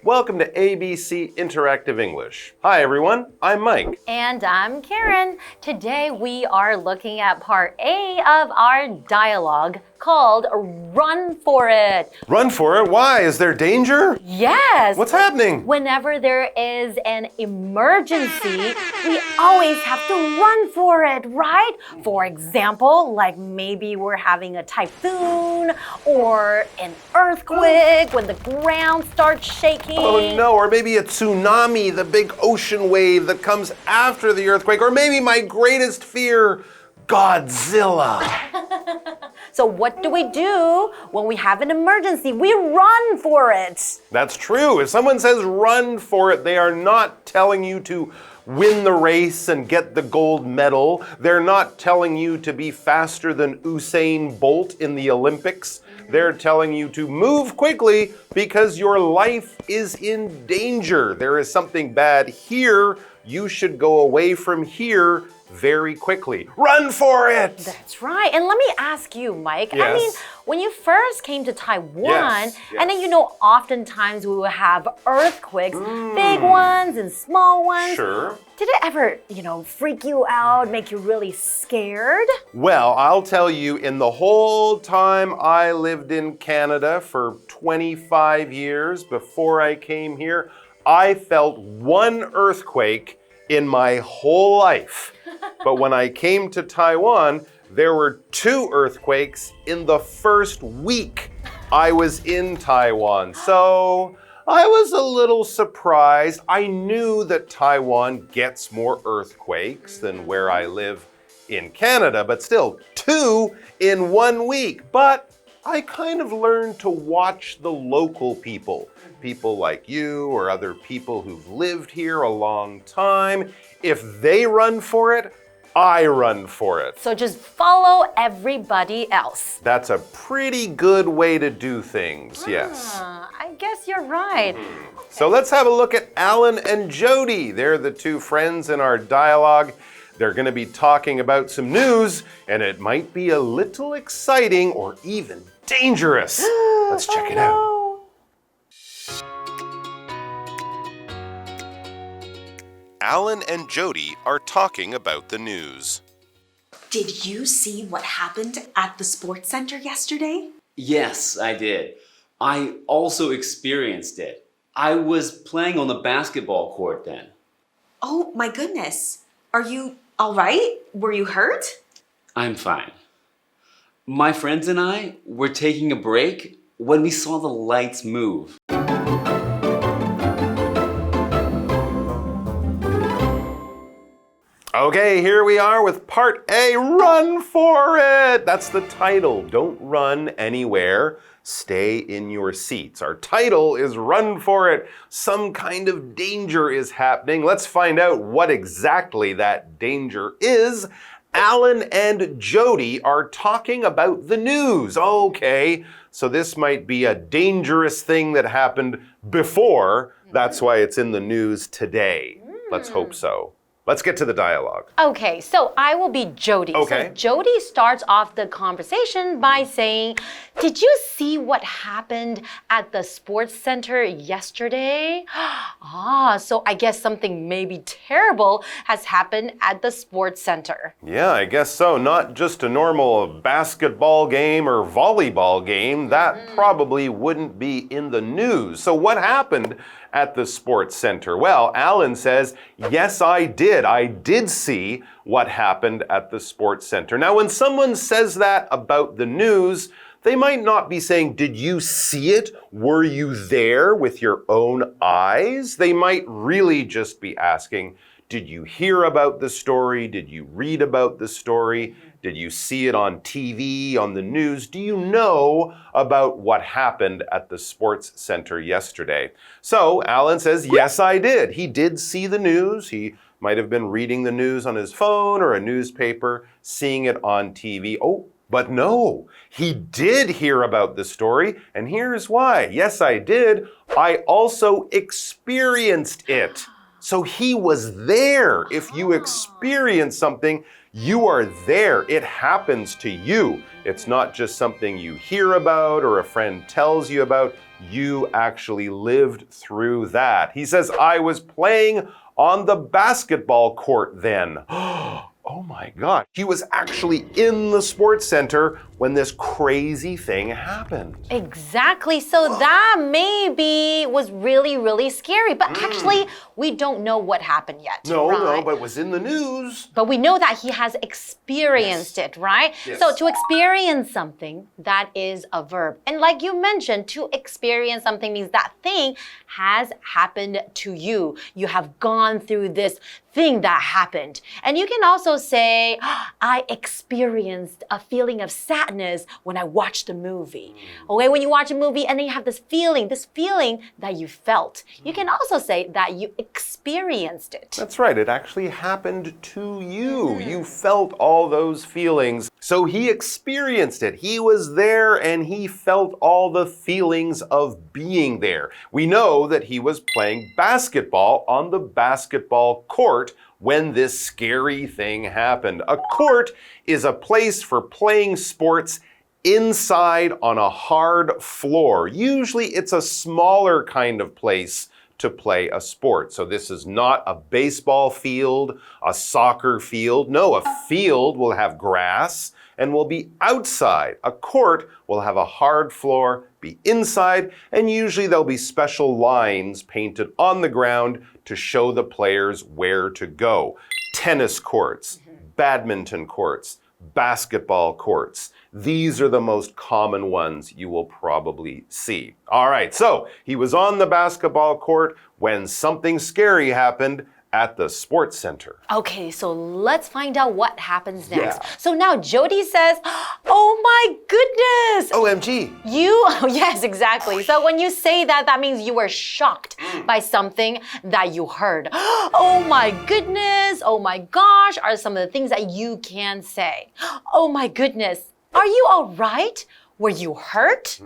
Welcome to ABC Interactive English. Hi everyone, I'm Mike. And I'm Karen. Today we are looking at part A of our dialogue called Run For It. Run for it? Why? Is there danger? Yes. What's happening? Whenever there is an emergency, we always have to run for it, right? For example, like maybe we're having a typhoon or an earthquake when the ground starts shaking. Oh no, or maybe a tsunami, the big ocean wave that comes after the earthquake, or maybe my greatest fear, Godzilla. So what do we do when we have an emergency? We run for it. That's true. If someone says run for it, they are not telling you to win the race and get the gold medal. They're not telling you to be faster than Usain Bolt in the Olympics. They're telling you to move quickly because your life is in danger. There is something bad here. You should go away from here very quickly. Run for it! That's right. And let me ask you, Mike. Yes. I mean, when you first came to Taiwan, Yes. and then oftentimes we will have earthquakes, big ones and small ones. Sure. Did it ever, freak you out, make you really scared? Well, I'll tell you, in the whole time I lived in Canada for 25 years before I came here, I felt one earthquake in my whole life. But when I came to Taiwan, there were 2 earthquakes in the first week I was in Taiwan. So I was a little surprised. I knew that Taiwan gets more earthquakes than where I live in Canada, but still 2 in 1 week. But I kind of learned to watch the local people like you or other people who've lived here a long time. If they run for it, I run for it. So just follow everybody else. That's a pretty good way to do things, yes. I guess you're right. So let's have a look at Alan and Jody. They're the 2 friends in our dialogue. They're going to be talking about some news, and it might be a little exciting or even dangerous. Let's check it out. Alan and Jody are talking about the news. Did you see what happened at the sports center yesterday? Yes, I did. I also experienced it. I was playing on the basketball court then. Oh my goodness. Are you all right? Were you hurt? I'm fine. My friends and I were taking a break when we saw the lights move. Okay, here we are with part A, Run For It! That's the title. Don't run anywhere. Stay in your seats. Our title is Run For It. Some kind of danger is happening. Let's find out what exactly that danger is. Alan and Jody are talking about the news. Okay, so this might be a dangerous thing that happened before. That's why it's in the news today. Let's hope so. Let's get to the dialogue. Okay, so I will be Jody. Okay. So Jody starts off the conversation by saying, did you see what happened at the sports center yesterday? So I guess something maybe terrible has happened at the sports center. Yeah, I guess so. Not just a normal basketball game or volleyball game. That probably wouldn't be in the news. So what happened at the sports center? Well, Alan says, yes, I did. I did see what happened at the sports center. Now, when someone says that about the news, they might not be saying, did you see it? Were you there with your own eyes? They might really just be asking, did you hear about the story? Did you read about the story? Did you see it on TV, on the news? Do you know about what happened at the sports center yesterday? So Alan says, yes, I did. He did see the news. He might have been reading the news on his phone or a newspaper, seeing it on TV. Oh, but no, he did hear about the story, and here's why. Yes, I did. I also experienced it. So he was there. If you experience something, You are there. It happens to you. It's not just something you hear about or a friend tells you about. You actually lived through that. He says, I was playing on the basketball court then. Oh my God. He was actually in the sports center when this crazy thing happened. Exactly. So that maybe was really, really scary. But actually, we don't know what happened yet. No, right? but it was in the news. But we know that he has experienced it, right? Yes. So to experience something, that is a verb. And like you mentioned, to experience something means that thing has happened to you. You have gone through this thing that happened. And you can also say, I experienced a feeling of sadness when I watched a movie. Okay, when you watch a movie and then you have this feeling that you felt. You can also say that you experienced it. That's right. It actually happened to you. You felt all those feelings. So he experienced it. He was there and he felt all the feelings of being there. We know that he was playing basketball on the basketball court when this scary thing happened. A court is a place for playing sports inside on a hard floor. Usually it's a smaller kind of place to play a sport. So this is not a baseball field, a soccer field. No, a field will have grass and will be outside. A court will have a hard floor, be inside, and usually there'll be special lines painted on the ground to show the players where to go. Tennis courts, badminton courts, basketball courts. These are the most common ones you will probably see. All right, so he was on the basketball court when something scary happened at the sports center. Okay, so let's find out what happens next. Yeah. So now Jody says, oh my goodness. OMG. Yes, exactly. So when you say that, that means you were shocked by something that you heard. Oh my goodness, oh my gosh, are some of the things that you can say. Oh my goodness, are you all right? Were you hurt?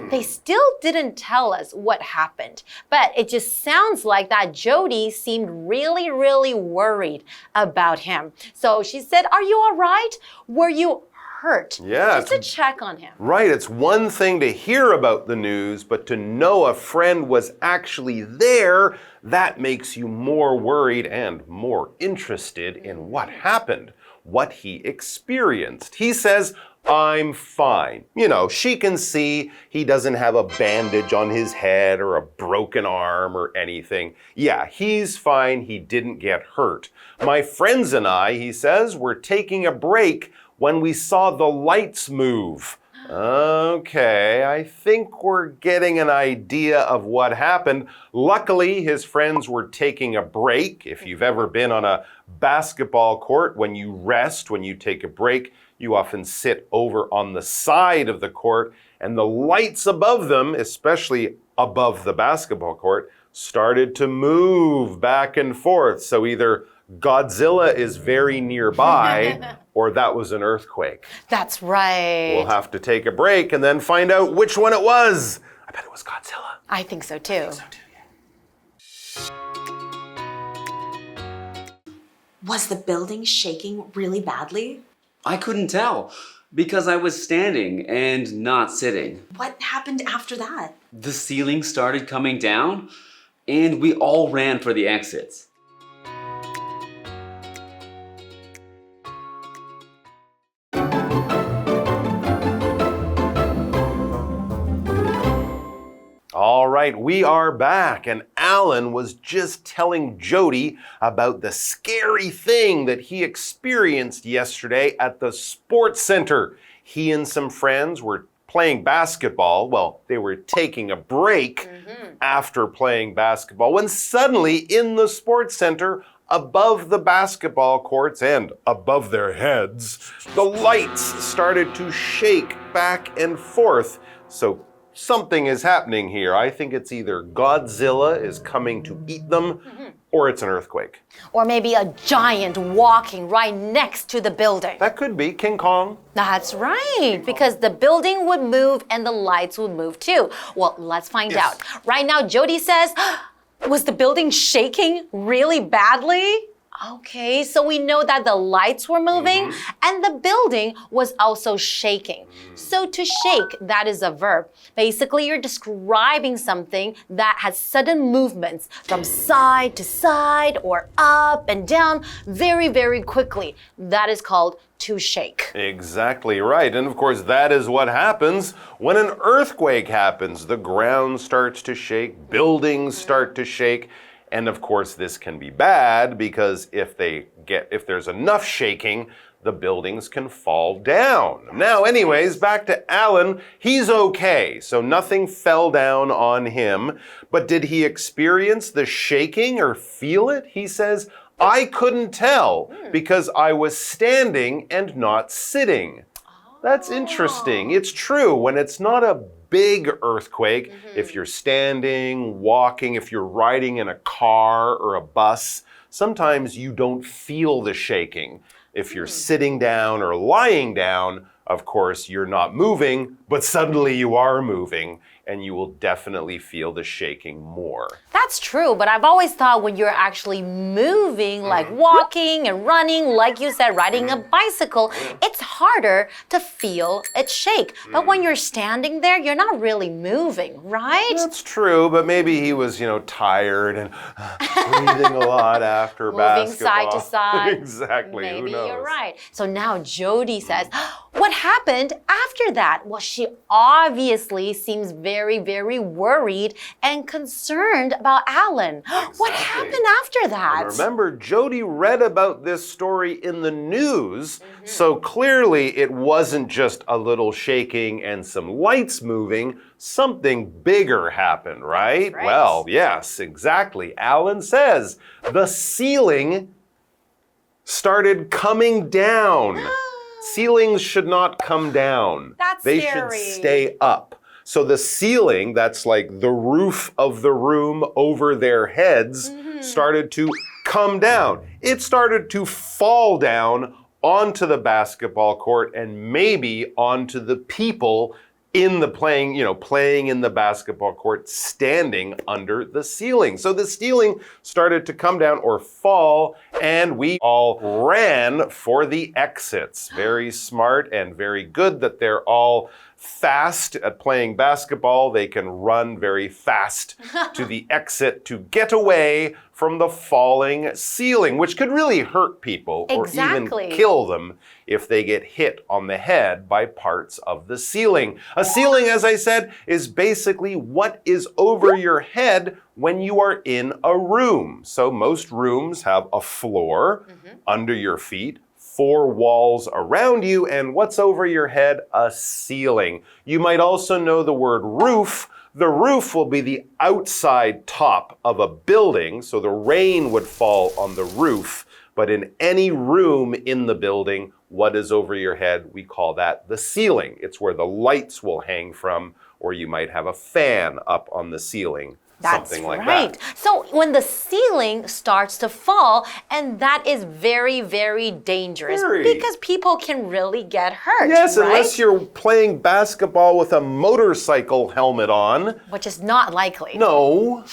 They still didn't tell us what happened, but it just sounds like that Jody seemed really, really worried about him. So she said, are you all right? Were you hurt? Yeah, Just to check on him. Right, it's one thing to hear about the news, but to know a friend was actually there, that makes you more worried and more interested in what happened, what he experienced. He says, I'm fine. You know, she can see he doesn't have a bandage on his head or a broken arm or anything. Yeah, he's fine. He didn't get hurt. My friends and I, he says, were taking a break when we saw the lights move. Okay, I think we're getting an idea of what happened. Luckily, his friends were taking a break. If you've ever been on a basketball court, when you rest, when you take a break, you often sit over on the side of the court, and the lights above them, especially above the basketball court, started to move back and forth. So either Godzilla is very nearby, or that was an earthquake. That's right. We'll have to take a break and then find out which one it was. I bet it was Godzilla. I think so too. Was the building shaking really badly? I couldn't tell because I was standing and not sitting. What happened after that? The ceiling started coming down and we all ran for the exits. All right, we are back, and Alan was just telling Jody about the scary thing that he experienced yesterday at the sports center. He and some friends were playing basketball. Well, they were taking a break after playing basketball when suddenly in the sports center, above the basketball courts and above their heads, the lights started to shake back and forth. So something is happening here. I think it's either Godzilla is coming to eat them or it's an earthquake. Or maybe a giant walking right next to the building. That could be King Kong. That's right, because the building would move and the lights would move too. Well, let's find out. Right now, Jody says, was the building shaking really badly? Okay, so we know that the lights were moving and the building was also shaking. So to shake, that is a verb. Basically, you're describing something that has sudden movements from side to side or up and down very, very quickly. That is called to shake. Exactly right. And of course, that is what happens when an earthquake happens. The ground starts to shake, buildings start to shake. And of course, this can be bad because if there's enough shaking, the buildings can fall down. Now, anyways, back to Alan. He's okay, so nothing fell down on him. But did he experience the shaking or feel it? He says, I couldn't tell because I was standing and not sitting. That's interesting. It's true. When it's not a big earthquake, if you're standing, walking, if you're riding in a car or a bus, sometimes you don't feel the shaking. If you're sitting down or lying down, of course, you're not moving, but suddenly you are moving, and you will definitely feel the shaking more. That's true, but I've always thought when you're actually moving, like walking and running, like you said, riding a bicycle, it's harder to feel it shake. But when you're standing there, you're not really moving, right? That's true, but maybe he was, tired and breathing a lot after basketball. Moving side to side. Exactly. Maybe Who knows? you're right. So now Jody says, what happened after that? Well, she obviously seems very, very worried and concerned about Alan. What happened after that? And remember, Jody read about this story in the news, so clearly it wasn't just a little shaking and some lights moving. Something bigger happened, right? Right. Well, yes, exactly. Alan says the ceiling started coming down. Ceilings should not come down. That's They scary. should stay up. So the ceiling, that's like the roof of the room over their heads, started to come down. It started to fall down onto the basketball court and maybe onto the people in the playing in the basketball court, standing under the ceiling. So the ceiling started to come down or fall, and we all ran for the exits. Very smart and very good that they're all fast at playing basketball. They can run very fast to the exit to get away from the falling ceiling, which could really hurt people or even kill them if they get hit on the head by parts of the ceiling. A ceiling, as I said, is basically what is over your head when you are in a room. So most rooms have a floor under your feet, 4 walls around you, and what's over your head? A ceiling. You might also know the word roof. The roof will be the outside top of a building, so the rain would fall on the roof. But in any room in the building, what is over your head? We call that the ceiling. It's where the lights will hang from, or you might have a fan up on the ceiling. That's something like right. that. So when the ceiling starts to fall, and that is very, very dangerous because people can really get hurt. Yes, right? Unless you're playing basketball with a motorcycle helmet on. Which is not likely. No.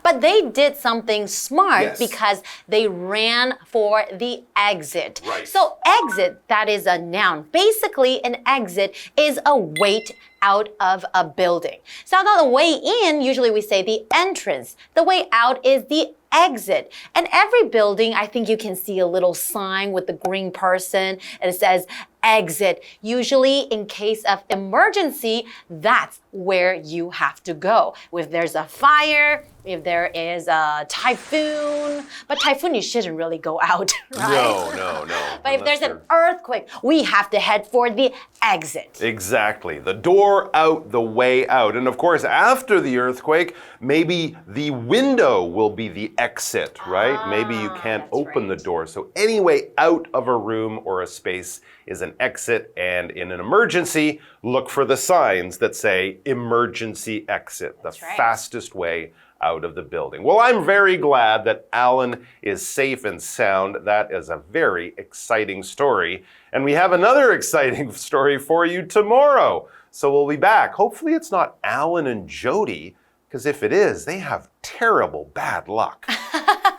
But they did something smart because they ran for the exit. Right. So exit, that is a noun. Basically, an exit is a way out of a building. So now the way in, usually we say the entrance. The way out is the exit. And every building, I think you can see a little sign with the green person and it says exit. Usually in case of emergency, that's where you have to go. If there's a fire, if there is a typhoon, but typhoon you shouldn't really go out, right? No. But if there's an earthquake, we have to head for the exit. Exactly. The door out, the way out. And of course, after the earthquake, maybe the window will be the exit, right? Maybe you can't open the door. So any way out of a room or a space is an exit. And in an emergency, look for the signs that say emergency exit, the fastest way out of the building. Well, I'm very glad that Alan is safe and sound. That is a very exciting story. And we have another exciting story for you tomorrow. So we'll be back. Hopefully it's not Alan and Jody, because if it is, they have terrible bad luck.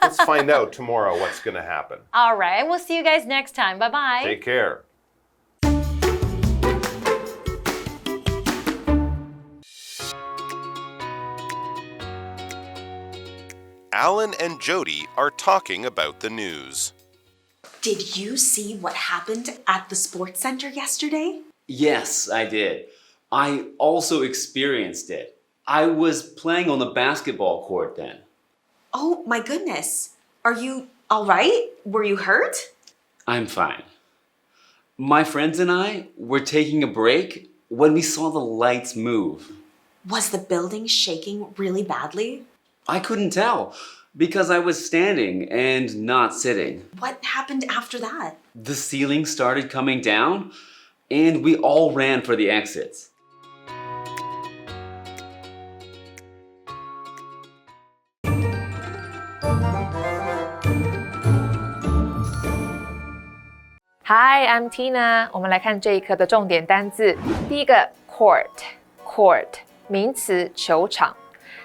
Let's let's find out tomorrow what's going to happen. All right, we'll see you guys next time. Bye-bye. Take care. Alan and Jody are talking about the news. Did you see what happened at the sports center yesterday? Yes, I did. I also experienced it. I was playing on the basketball court then. Oh my goodness. Are you all right? Were you hurt? I'm fine. My friends and I were taking a break when we saw the lights move. Was the building shaking really badly? I couldn't tell because I was standing and not sitting. What happened after that? The ceiling started coming down and we all ran for the exits. Hi, I'm Tina. 我们来看这一课的重点单字。第一个 court 名词，球场。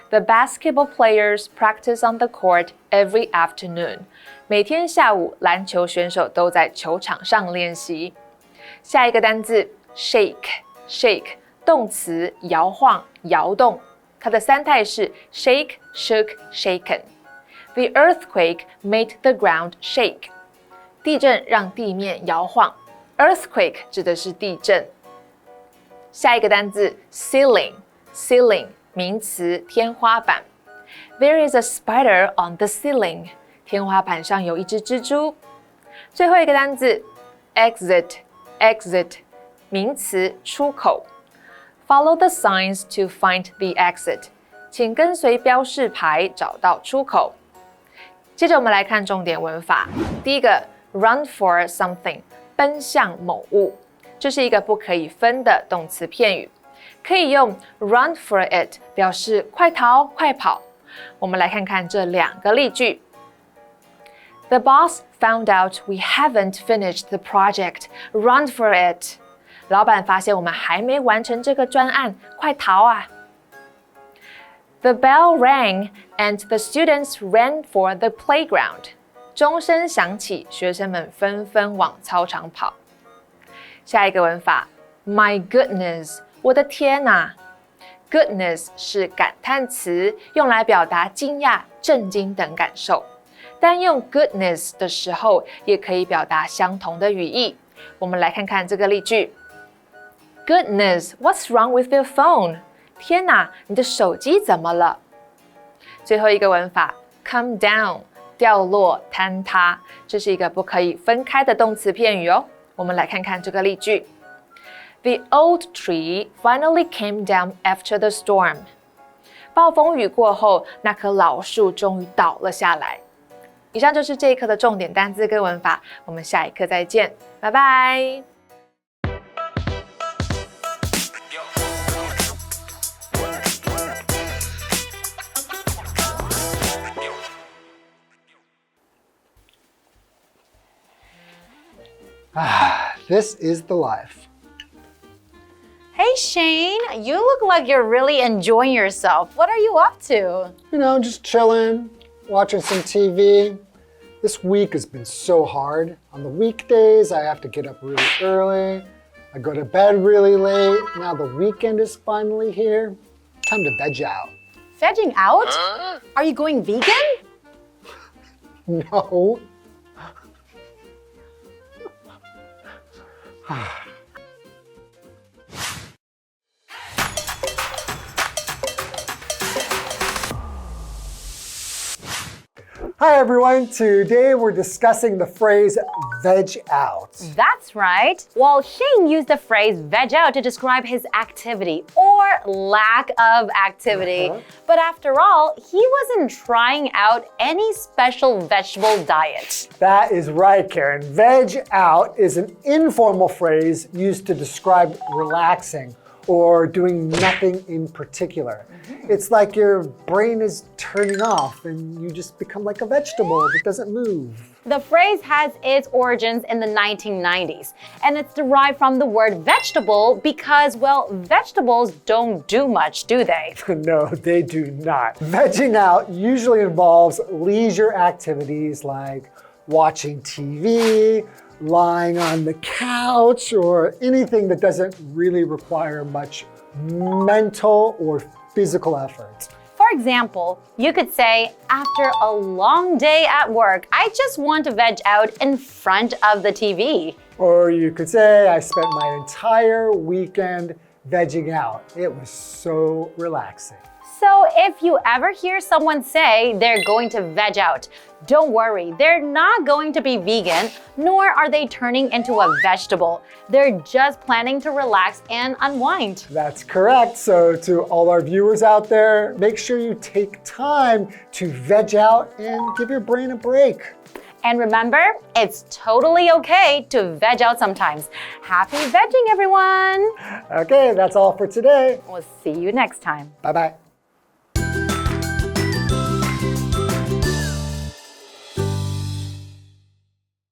The basketball players practice on the court every afternoon. 每天下午，篮球选手都在球场上练习。下一个单字 shake 动词，摇晃、摇动。它的三态是 shake, shook, shaken. The earthquake made the ground shake. 地震让地面摇晃 ，earthquake 指的是地震。下一个单字 ceiling 名词，天花板。There is a spider on the ceiling. 天花板上有一只蜘蛛。最后一个单字 exit 名词，出口。Follow the signs to find the exit. 请跟随标示牌找到出口。接着我们来看重点文法。第一个。Run for something， 奔向某物，这是一个不可以分的动词片语，可以用 run for it 表示快逃、快跑。我们来看看这两个例句。The boss found out we haven't finished the project. Run for it. 老板发现我们还没完成这个专案，快逃啊！ The bell rang and the students ran for the playground. 钟声响起，学生们纷纷往操场跑。下一个文法 ，My goodness， 我的天哪 ！Goodness 是感叹词，用来表达惊讶、震惊等感受。但用 goodness 的时候，也可以表达相同的语义。我们来看看这个例句 ：Goodness, what's wrong with your phone？ 天哪，你的手机怎么了？最后一个文法 ，come down。掉落、坍塌，这是一个不可以分开的动词片语哦。我们来看看这个例句 ：The old tree finally came down after the storm. 暴风雨过后，那棵老树终于倒了下来。以上就是这一课的重点单字跟文法，我们下一课再见，拜拜。This is the life. Hey, Shane, you look like you're really enjoying yourself. What are you up to? You know, just chilling, watching some TV. This week has been so hard. On the weekdays, I have to get up really early. I go to bed really late. Now the weekend is finally here. Time to veg out. Vegging out? Are you going vegan? No. Hi everyone, today we're discussing the phrase veg out. That's right. Well, Shane used the phrase veg out to describe his activity or lack of activity. But after all, he wasn't trying out any special vegetable diet. That is right, Karen. Veg out is an informal phrase used to describe relaxing or doing nothing in particular. It's like your brain is turning off and you just become like a vegetable that doesn't move. The phrase has its origins in the 1990s, and it's derived from the word vegetable because, well, vegetables don't do much, do they? No, they do not. Vegging out usually involves leisure activities like watching TV, lying on the couch, or anything that doesn't really require much mental or physical effort. For example, you could say, after a long day at work, I just want to veg out in front of the TV. Or you could say, I spent my entire weekend vegging out. It was so relaxing. So if you ever hear someone say they're going to veg out, don't worry, they're not going to be vegan, nor are they turning into a vegetable. They're just planning to relax and unwind. That's correct. So to all our viewers out there, make sure you take time to veg out and give your brain a break. And remember, it's totally okay to veg out sometimes. Happy vegging, everyone! Okay, that's all for today. We'll see you next time. Bye-bye.